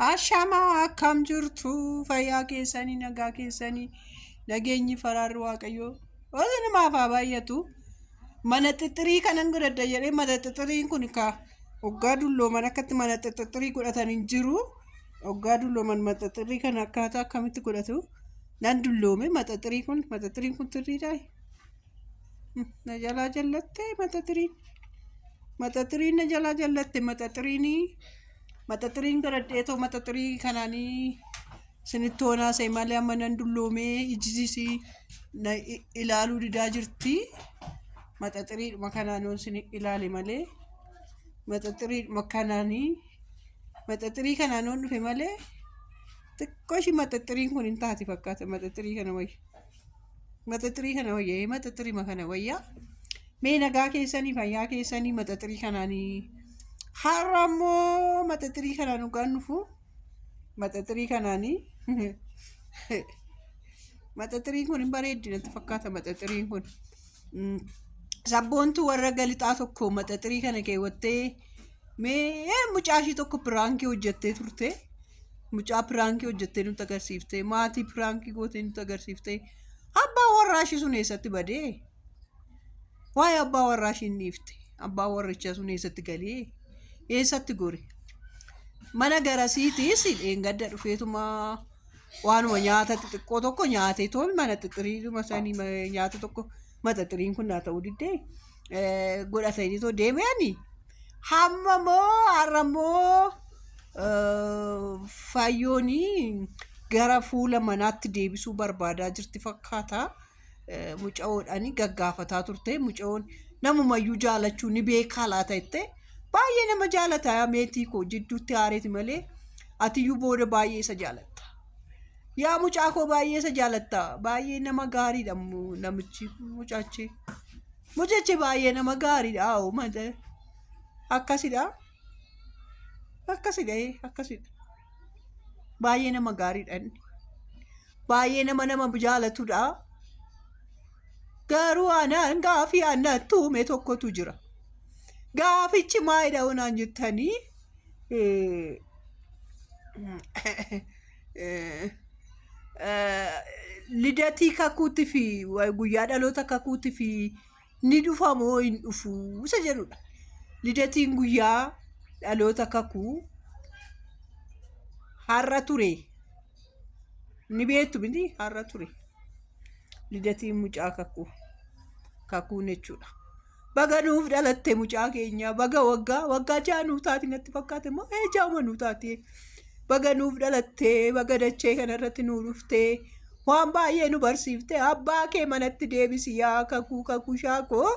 Ashama akkam jirtu fayyaa keessanii nagaa keessanii nageenyi faraarri waaqayyoo wanta namaaf haa baay'atu mana xixxirii kanan godhadha jedhee mana xixxiriin kun ka hoggaa dullooman akkatti mana xixxirii godhatan hin jiru hoggaa dullooman mana xixxirii kana akkaataa akkamitti godhatu nan dulloome maxaxiriin kun tirriidhaa na jalaa jallattee maxaxiriin na jalaa jallatte maxaxiriin godhadheetoo maxaxirii kanaanii sinittoonaa see malee amma nan dulloomee ijjisi na ilaaluu didaa jirti maxaxirii makanaanoon sin ilaale malee maxaxirii kanaanoon dhufe malee xiqqooshi maxaxiriin kun hin taati fakkaata maxaxirii kana wayya maxaxirii makana wayyaa mee nagaa keessanii fayyaa keessanii maxaxirii kanaanii har'ammoo maxaxirii kanaan dhugaan dhufu maxaxirii kanaanii maxaxiriin kun hin bareeddi natti fakkaata maxaxiriin kun sabboontu warra galixaa tokko maxaxirii kana keewwattee mee mucaashii tokko piraankii hojjettee turte mucaa piraankii hojjettee nutti agarsiiftee maatii piraankii gootee nutti agarsiiftee abbaa warraashii sun eessatti badee waa'ee abbaa warraashii hin dhiifte abbaa warrichaa sun eessatti galee eessatti gore mana garasiitiis dheengadda dhufeetuma waanuma nyaata xixiqqoo tokko nyaatee tol mana xixxiriidhuma sanii nyaata tokko maxaxiriin kun naa ta'uu diddee godhatanii too deeme'anii hammamoo har'ammoo fayyoonii gara fuula manaatti deebisuu barbaadaa jirti fakkaata muca'oodhaanii gaggaafataa turte muca'oon namumayyuu jaalachuu ni beekaa laata jettee baay'ee nama jaalata meetii koo jidduutti haareeti malee atiyyuu booda baay'ee isa jaalatta yaa mucaa koo baay'ee isa jaalatta baay'ee nama gaariidha namichi mucachi baay'ee nama gaariidha mata akkasidha baay'ee nama gaariidha baay'ee nama jaalatudha garuu anaan gaafii annatti uume tokkotu jira gaafichi maayidha onaan jettanii lidatii kakuutti fi guyyaa dhaloota kakuutti fi ni dhufa moo hin dhufu isa jedhudha lidatiin guyyaa dhaloota kakuu har'a ture ni beektu miti har'a ture lidatiin mucaa kakuun jechuudha baga nuuf dhalatte mucaa keenya baga waggaa jaanuu taati natti fakkaate moo jaamanuu taati baga nuuf dhalatte baga dachee kanarratti nuu dhufte waan baay'ee nu barsiifte abbaa kee manatti deebisi yaa kakuu shaakoo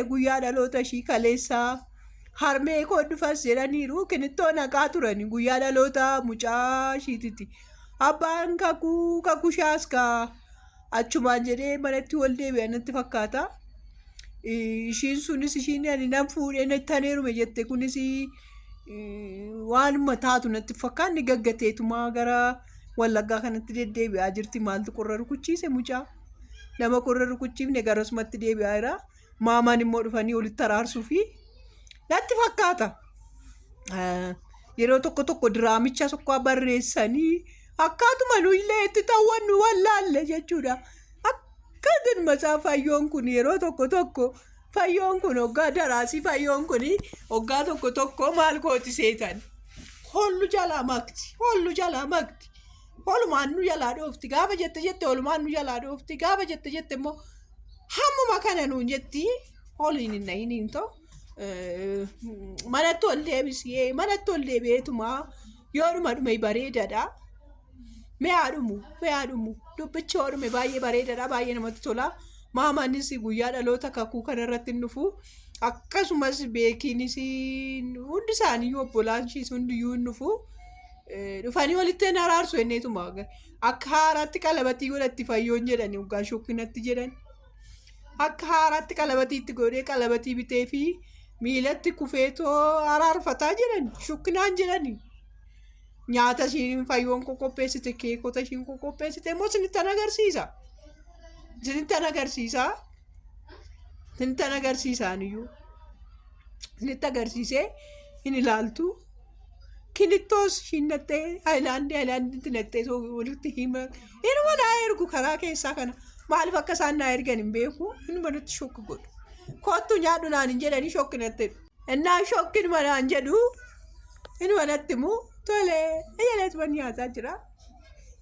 guyyaa dhaloota ishii kaleessaa harmee koo dhufas jedhaniiru kinittoo naqaa turani guyyaa dhaloota mucaa ishiititi abbaan kakuu shaaskaa achumaan jedhee manatti wal deebi'an natti fakkaata. Ishiin sunis ishiin nan fuudhee natti heerume jette kunis waanuma taatu natti fakkaanni gaggateetumaa gara wallaggaa kanatti deddeebi'aa jirti maaltu qorra rukuchiise mucaa nama qorra rukuchiifne garasumatti deebi'aa jira maamaan immoo dhufanii walitti araarsuu fi natti fakkaata yeroo tokko diraamicha tokko barreessanii akkaatuma nu illee itti ta'uun wallaalle jechuudha. Kan masaa fayyoon kun yeroo tokko fayyoon kun hoggaa daraasii fayyoon kun hoggaa tokko maal kooti seetan hollu jalaa makti holumaan nu jalaa dhoofti gaafa jette holumaan nu jalaa dhoofti gaafa jette immoo hammuma kana nuun jetti holiin hin na'iniin ta'u manatti ol deebi'eetumaa yoodhuma dhume bareedadha. Mee dhumu dubbichi hodhume baay'ee bareedadha baay'ee namatti tola maamaanis guyyaa dhaloota kakuu kanarratti dhufu akkasumas beekiinis hundi isaaniiyyuu obbolaanshis hundiyyuu hin dhufu dhufanii walitti hin araarsu enneetuma akka haaraatti qalabatii godhatti fayyoon jedhani hoggaa shokkinatti jedhan akka haaraatti qalabatiitti godhee qalabatii bitee fi miilatti kufeetoo araarfataa jedhan shokkinaan jedhani. Nyaata ishiin fayyoon qopheessite keekota ishiin qopheessite immoo sinittan agarsiisaniyyuu sinitti agarsiisee hin ilaaltu kinittoos hinnattee haayilaandii tinattee soo walitti hima inuma naa ergu karaa keessaa kana maaliif akka isaan naa ergan hin beeku inuma natti shokki godhu kottu nyaadhu naan hin jedhanii shokki natti innaa shokkin manaan jedhu inuma natti immoo tolee ejaleetuma nyaataa jira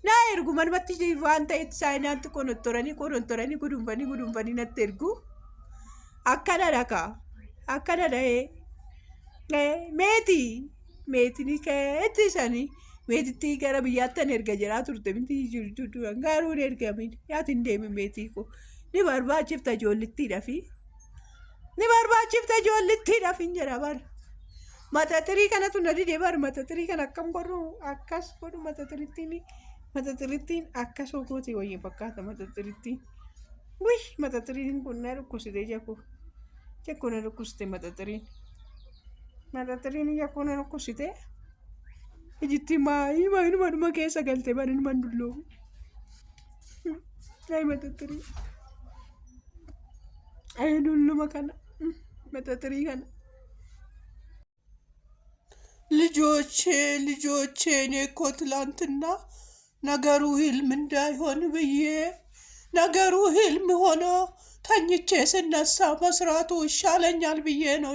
naa ergu manumatti waan ta'etti saayinaatti konottoranii gudunfanii natti ergu akkana dhaqa akkana dha'ee meetii keetti isaanii meetitti gara biyyaattan erga jiraa turte miti jirtu garuu ergamin yaatiin deeme meetii ko ni barbaachifta ijoollittiidhaaf hin jedha bara mata tirii kanatu na didee bara mata tirii kan akkam godhu akkas godhu mata tirittiin akkas ogooti wayii fakkaata mata tiriin kun na dhukkubsitee jakko na dhukkubsite mata tiriin jakko na dhukkubsite ijitti maayinuma keessa galte manuma dulloo ay mata tirii ay dulluma kana mata tirii kana ልጆቼ እኔ እኮ ትላንትና ነገሩ ህልም እንዳይሆን ብዬ ነገሩ ህልም ሆኖ ተኝቼ ስነሳ መስራቱ ይሻለኛል ብዬ ነው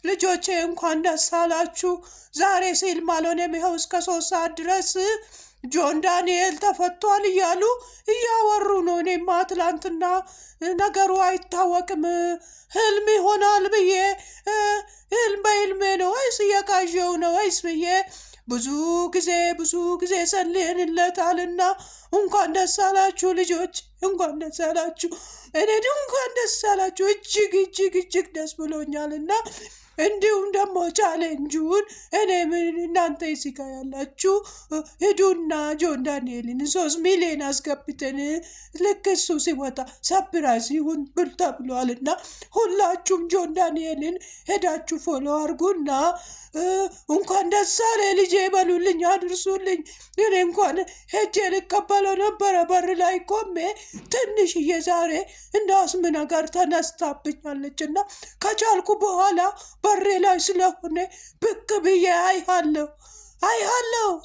ልጆቼ እንኳን ደስ አላችሁ ዛሬ ህልም አልሆነም ይኸው እስከ 3 ሰዓት ድረስ ጆን ዳንኤል ተፈቷል እያሉ እያወሩ ነው እኔማ ትላንትና ነገሩ አይታወቅም ህልም ይሆናል ብዬ በህልሜ ነው ወይስ እየቃዠው ነው ወይስ ብዬ ብዙ ጊዜ ጸልየንለታልና እንኳን ደስ አላችሁ ልጆች እንኳን ደስ አላችሁ እኔ እንኳን ደስ አላችሁ እጅግ ደስ ብሎኛልና እንዲሁም ደግሞ ቻሌንጁን እኔ ምን እናንተ ይስጋ ያላችሁ ሂዱና ጆን ዳንኤልን 3 ሚሊዮን አስገብተን ልክ እሱ ሲወጣ ሰፕራይዝ ይሁን ተብሏልና ሁላችሁም ጆን ዳንኤልን ሄዳችሁ ፎሎ አድርጉና እንኳን ደስ አለ ልጄ በሉልኝ አድርሱልኝ እኔ እንኳን ሄጄ ልቀበለው ነበረ በር ላይ ቆሜ ትንሽዬ ዛሬ እንዳስም ነገር ተነስታብኛለችና ከቻልኩ በኋላ በሬ ላይ ስለሆነ ብቅ ብዬ አይሃለሁ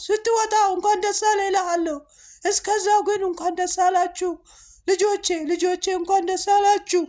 ስትወጣ እንኳን ደስ አለ እልሃለሁ እስከዛው ግን እንኳን ደስ አላችሁ ልጆቼ እንኳን ደስ አላችሁ